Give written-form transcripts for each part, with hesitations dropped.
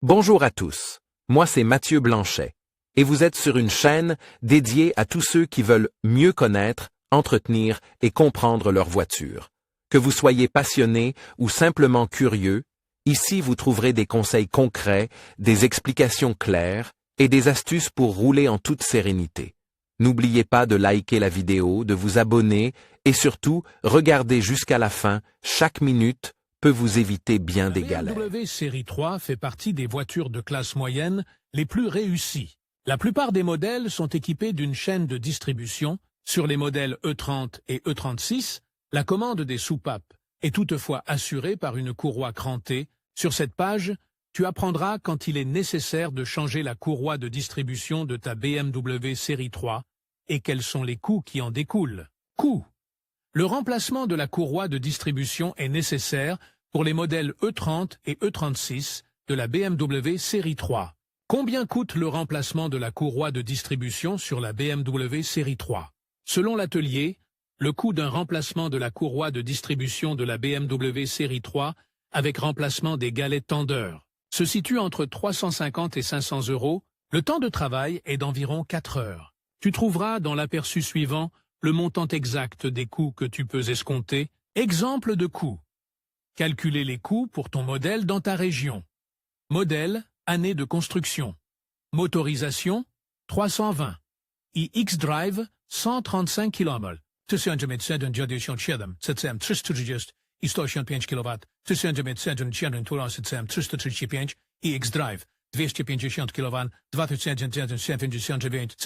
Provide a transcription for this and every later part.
Bonjour à tous, moi c'est Mathieu Blanchet, et vous êtes sur une chaîne dédiée à tous ceux qui veulent mieux connaître, entretenir et comprendre leur voiture. Que vous soyez passionné ou simplement curieux, ici vous trouverez des conseils concrets, des explications claires et des astuces pour rouler en toute sérénité. N'oubliez pas de liker la vidéo, de vous abonner et surtout, regardez jusqu'à la fin, chaque minute peut vous éviter bien des galères. La BMW Série 3 fait partie des voitures de classe moyenne les plus réussies. La plupart des modèles sont équipés d'une chaîne de distribution. Sur les modèles E30 et E36, la commande des soupapes est toutefois assurée par une courroie crantée. Sur cette page, tu apprendras quand il est nécessaire de changer la courroie de distribution de ta BMW Série 3 et quels sont les coûts qui en découlent. Coûts. Le remplacement de la courroie de distribution est nécessaire pour les modèles E30 et E36 de la BMW Série 3. Combien coûte le remplacement de la courroie de distribution sur la BMW Série 3? Selon l'atelier, le coût d'un remplacement de la courroie de distribution de la BMW Série 3 avec remplacement des galets tendeurs se situe entre 350 et 500 €. Le temps de travail est d'environ 4 heures. Tu trouveras dans l'aperçu suivant le montant exact des coûts que tu peux escompter. Exemple de coûts. Calculer les coûts pour ton modèle dans ta région. Modèle, année de construction. Motorisation, 320. iX-Drive, 135 km. 307 i 185 kW. 335 iX-Drive. 250 kW, 2079 320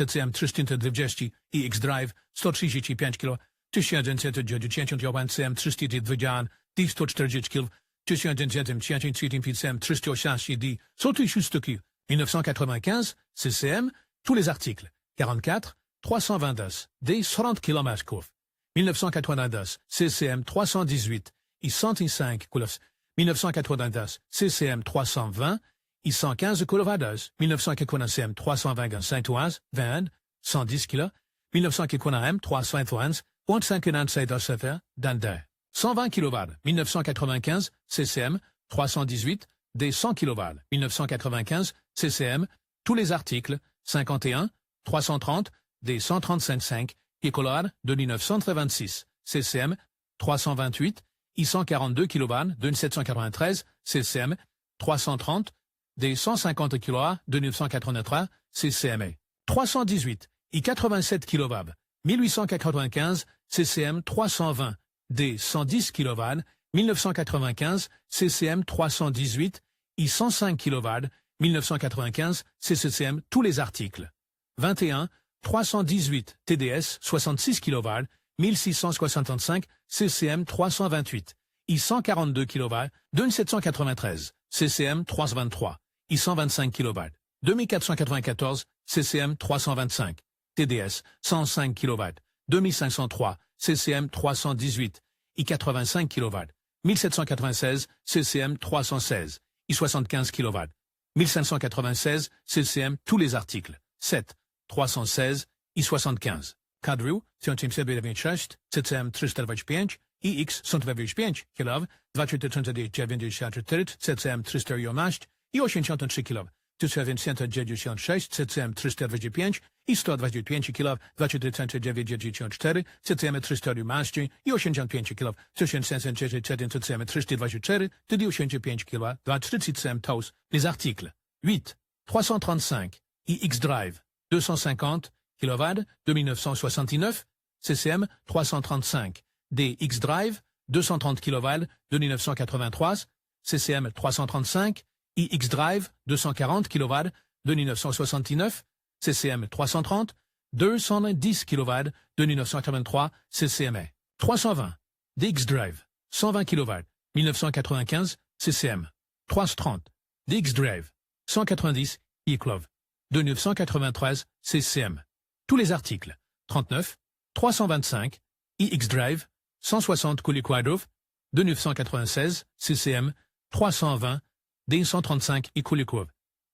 iX-Drive, 135 kW, 1990 320 140 kW, 1970 380 380 1995 CCM, tous les articles, 44, 320 D 30 km. 1992 CCM 318 i 105 kW, 1992 CCM 320 i 115 kW, 1995 320 Saint-Oise, 20, 110 kg, 1995 320 157 Dander, 120 kW, 1995 CCM 318 des 100 kW, 1995 CCM, tous les articles, 51, 330 des 135 kW de 1926, CCM 328 i 142 kW de 793, CCM 330 des 150 kW de 1983, CCM 318 i 87 kW, 1895, CCM 320 des 110 kW, 1995, CCM 318 i 105 kW, 1995, CCM tous les articles. 21, 318 TDS 66 kW, 1665, CCM 328 i 142 kW, 2793, CCM 323 i 125 kW, 2494, CCM 325, TDS 105 kW, 2503, CCM 318 i 85 kW, 1796, CCM 316 i 75 kW, 1596, CCM tous les articles, 7, 316 i 75. Kadru, 1726, CCM 325, iX 125 kW, 2394, CCM 311 i 83 kW, 1996, CCM 325 i 125 kW, 2394, CCM 311 i 85 kW, 1767, CCM 324, 85 kW, 23 CCM TAUS, les articles. 8, 335, iX-Drive, 250 kW de 1969, CCM 335, DX-Drive, 230 kW de 1983, CCM 335, iX-Drive, 240 kW de 1969, CCM 330, 210 kW de 1983, CCM 320, DX-Drive, 120 kW, 1995, CCM 330, DX-Drive, 190 kW, de 1993, CCM. Tous les articles. 39, 325, iX-Drive, 160 kW, de 1996, CCM, 320, D135 kW,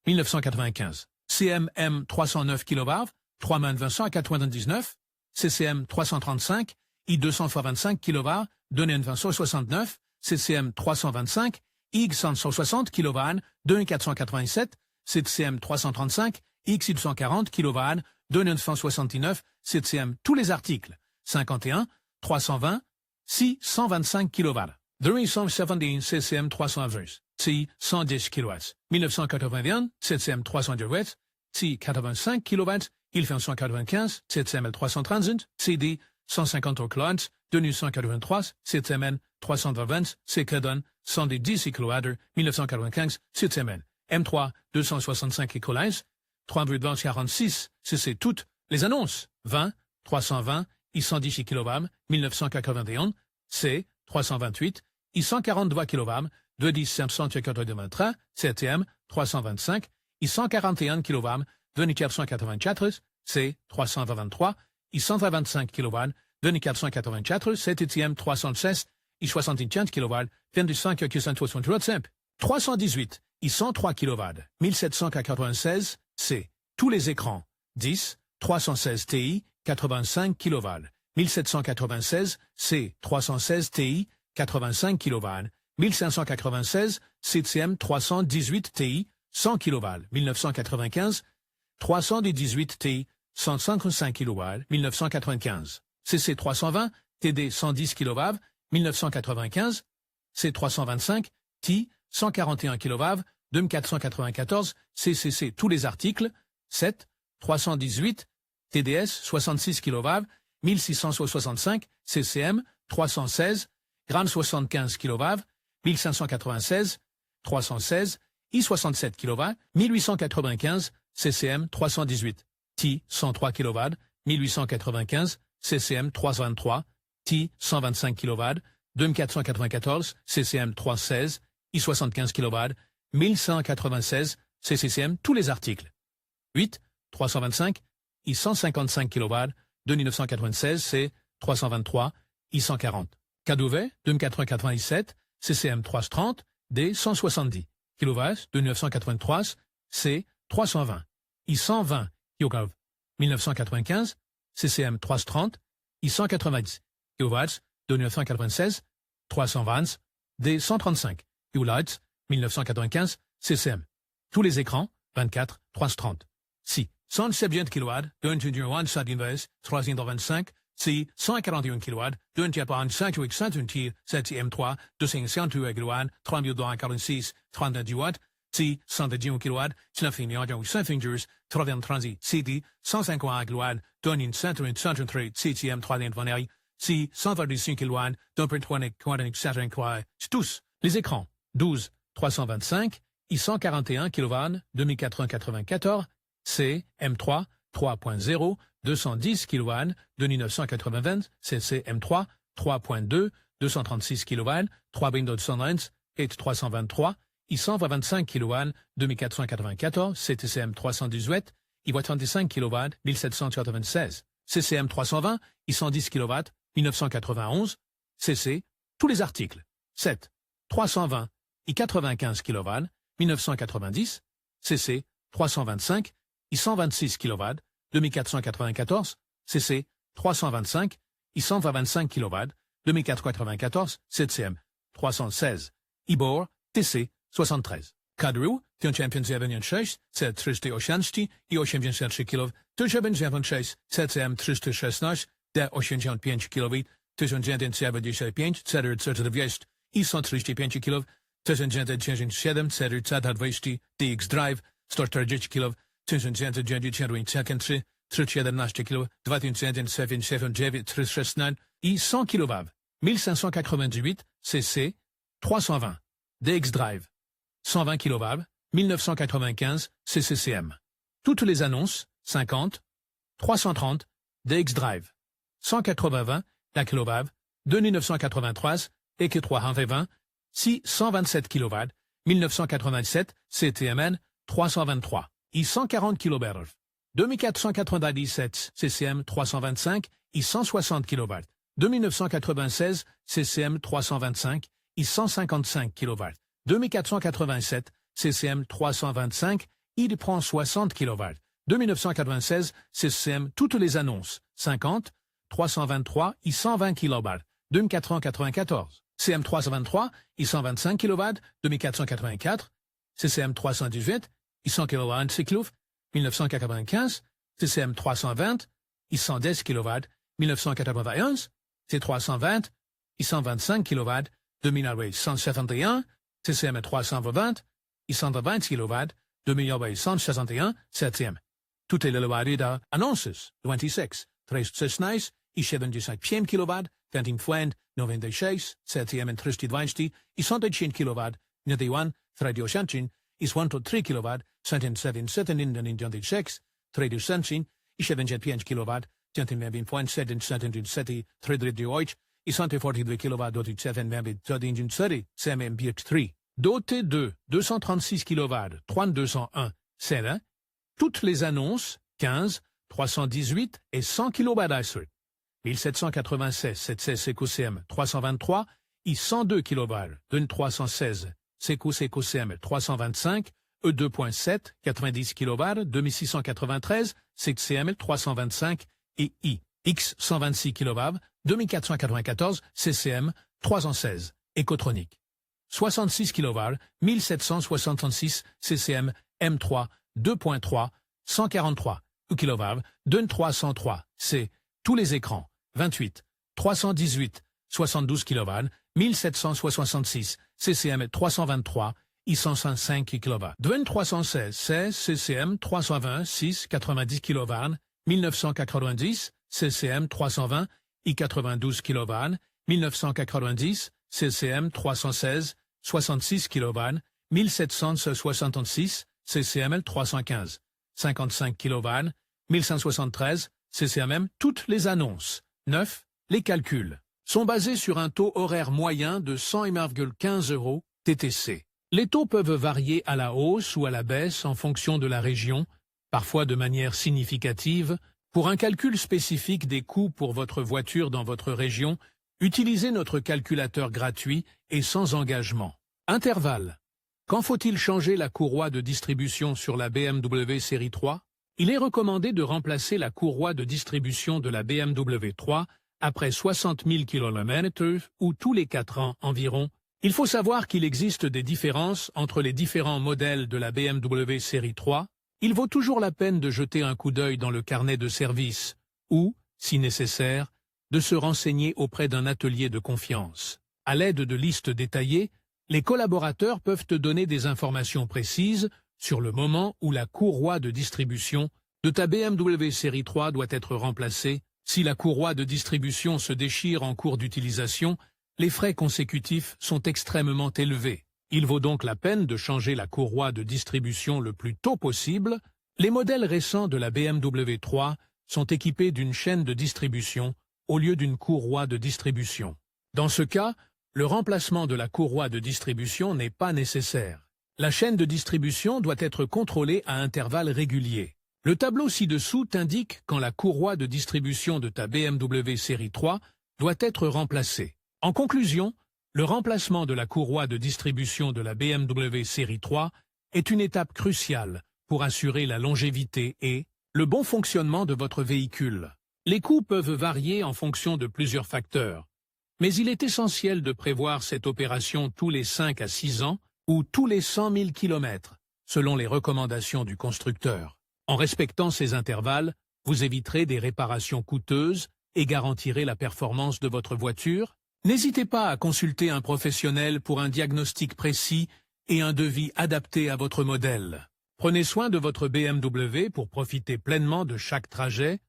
1995. CMM 309 kW, 3299, CCM 335, I225 kW, de 1969, CCM 325, IG 160 kV, 2487, CTCM 335, X 140 kV, 2969, CTCM tous les articles, 51, 320, C 125 kV, 317 CCM 320, C 110 kW, 1981, CTCM 318, C 85 kW, il fait 195, CTCM 330, CD 150 kW, 2983, CTMN 320, CKDON 110 kW, 1995, CTMN M3 265 écolaise, 346, c'est toutes les annonces, 20, 320, I110 kV, 1981, C 328, I142 kV, 210 CTM 325, I141 kV, 2484, C 323, I125 kV, 2484, CTM 316, I75 kV, 25 318, I103 kV, 1796, C. Tous les écrans, 10, 316 Ti, 85 kV, 1796, C. 316 Ti, 85 kV, 1596, CTM 318 Ti, 100 kV, 1995, 318 Ti, 155 kV, 1995, CC 320, TD 110 kV, 1995, C325, Ti, 141 kV, 2494, CCC tous les articles, 7, 318, TDS 66 kV, 1665, CCM 316, Gram 75 kV, 1596, 316, I67 kV, 1895, CCM 318, Ti 103 kV, 1895, CCM 323, Ti 125 kV, 2494, CCM 316, I75 kV, 1196, CCCM, tous les articles. 8, 325, I155 kV, 2996, C 323, I140. Cadouvet, 2497, CCM 330, D 170, kV, 2983, C 320, I120, kV, 1995, CCM 330, I190, kW, 2996, 320, D 135, kW, 1995, CCM. Tous les écrans, 24, 330. Si, 170 kW, 221, 325, si, 141 kW, 245, 828, 7M3, 258 kW, 3246, 32 watts, si, 110 kW, 9 fingers, 30 transit, CD, 150 kW, 223, CTM 320, si, 125 kW, 2.20, 7 tous. Les écrans, 12, 325, I141 kV, 2494, C, M3, 3.0, 210 kV, 2980, CC, M3, 3.2, 236 kV, 3.290, et 323, I125 kV, 2494, CTCM 318, I35 kV, 1796, CCM 320, I110 kV, 1991, CC, tous les articles, 7, 320, I95 kV, 1990, CC 325, I126 kV, 2494, CC 325, I125 kV, 2494, CTM 316, IBOR, TC 73. Kadru, 1996, C380 i 83 kV, 1996, CCM 316, D85 kV, 1995, C420, I135 kV, 1997, C420, DX Drive, 140 kV, 1993, 311 kV, 2179, 369, I 100 kV, 1598, CC, 320, DX Drive, 120 kV, 1995, CCCM. Toutes les annonces, 50, 330, DX Drive, 180, la kV, 2983, EK 320, Si 127 kV, 1987, CTMN 323, I 140 kV, 2497, CCM 325, I 160 kV, 2996, CCM 325, I 155 kV, 2487, CCM 325, il prend 60 kV, 2996, CCM toutes les annonces, 50, 323, I 120 kV, 2494. CCM 323, I125 kW, 2484. CCM 318, I100 kW, Cyclouf, 1995. CCM 320, I110 kW, 1991. C320, I125 kW, 2171. CCM 320, I120 kW, 2161. CCM. Toutes les lois de annonces, 26, 369, I75 kW, 20 Fwend, 96, CCM en 320, I110 kW, 91, 320, I103 kW, 177 in 96, 320, I75 kW, 20 Fwend, 777, 328, I142 kW, 27, CMM 3. Doté de 236 kW, 3201, c'est toutes les annonces, 15, 318 et 100 kWh. 1796, 716 CM 323, I102 kW, 2316, CM 325, E2.7, 90 kW, 2693, CM 325 et X126 kW, 2494, CCM 316, Ecotronic. 66 kW, 1766, CCM M3, 2.3, 143 kW, 2303, C, tous les écrans, 28, 318, 72 kW, 1766, CCM 323, I105 kW. 2316, C, CCM 320, 6, 90 kW, 1990, CCM 320, I92 kW, 1990, CCM 316, 66 kW, 1766, CCML 315, 55 kW, 1173, CCMM, toutes les annonces. 9. Les calculs sont basés sur un taux horaire moyen de 100,15 € TTC. Les taux peuvent varier à la hausse ou à la baisse en fonction de la région, parfois de manière significative. Pour un calcul spécifique des coûts pour votre voiture dans votre région, utilisez notre calculateur gratuit et sans engagement. Intervalle. Quand faut-il changer la courroie de distribution sur la BMW série 3? Il est recommandé de remplacer la courroie de distribution de la BMW 3 après 60 000 km ou tous les 4 ans environ. Il faut savoir qu'il existe des différences entre les différents modèles de la BMW série 3. Il vaut toujours la peine de jeter un coup d'œil dans le carnet de service ou, si nécessaire, de se renseigner auprès d'un atelier de confiance. À l'aide de listes détaillées, les collaborateurs peuvent te donner des informations précises sur le moment où la courroie de distribution de ta BMW série 3 doit être remplacée. Si la courroie de distribution se déchire en cours d'utilisation, les frais consécutifs sont extrêmement élevés. Il vaut donc la peine de changer la courroie de distribution le plus tôt possible. Les modèles récents de la BMW 3 sont équipés d'une chaîne de distribution au lieu d'une courroie de distribution. Dans ce cas, le remplacement de la courroie de distribution n'est pas nécessaire. La chaîne de distribution doit être contrôlée à intervalles réguliers. Le tableau ci-dessous t'indique quand la courroie de distribution de ta BMW série 3 doit être remplacée. En conclusion, le remplacement de la courroie de distribution de la BMW série 3 est une étape cruciale pour assurer la longévité et le bon fonctionnement de votre véhicule. Les coûts peuvent varier en fonction de plusieurs facteurs, mais il est essentiel de prévoir cette opération tous les 5 à 6 ans ou tous les 100 000 km, selon les recommandations du constructeur. En respectant ces intervalles, vous éviterez des réparations coûteuses et garantirez la performance de votre voiture. N'hésitez pas à consulter un professionnel pour un diagnostic précis et un devis adapté à votre modèle. Prenez soin de votre BMW pour profiter pleinement de chaque trajet.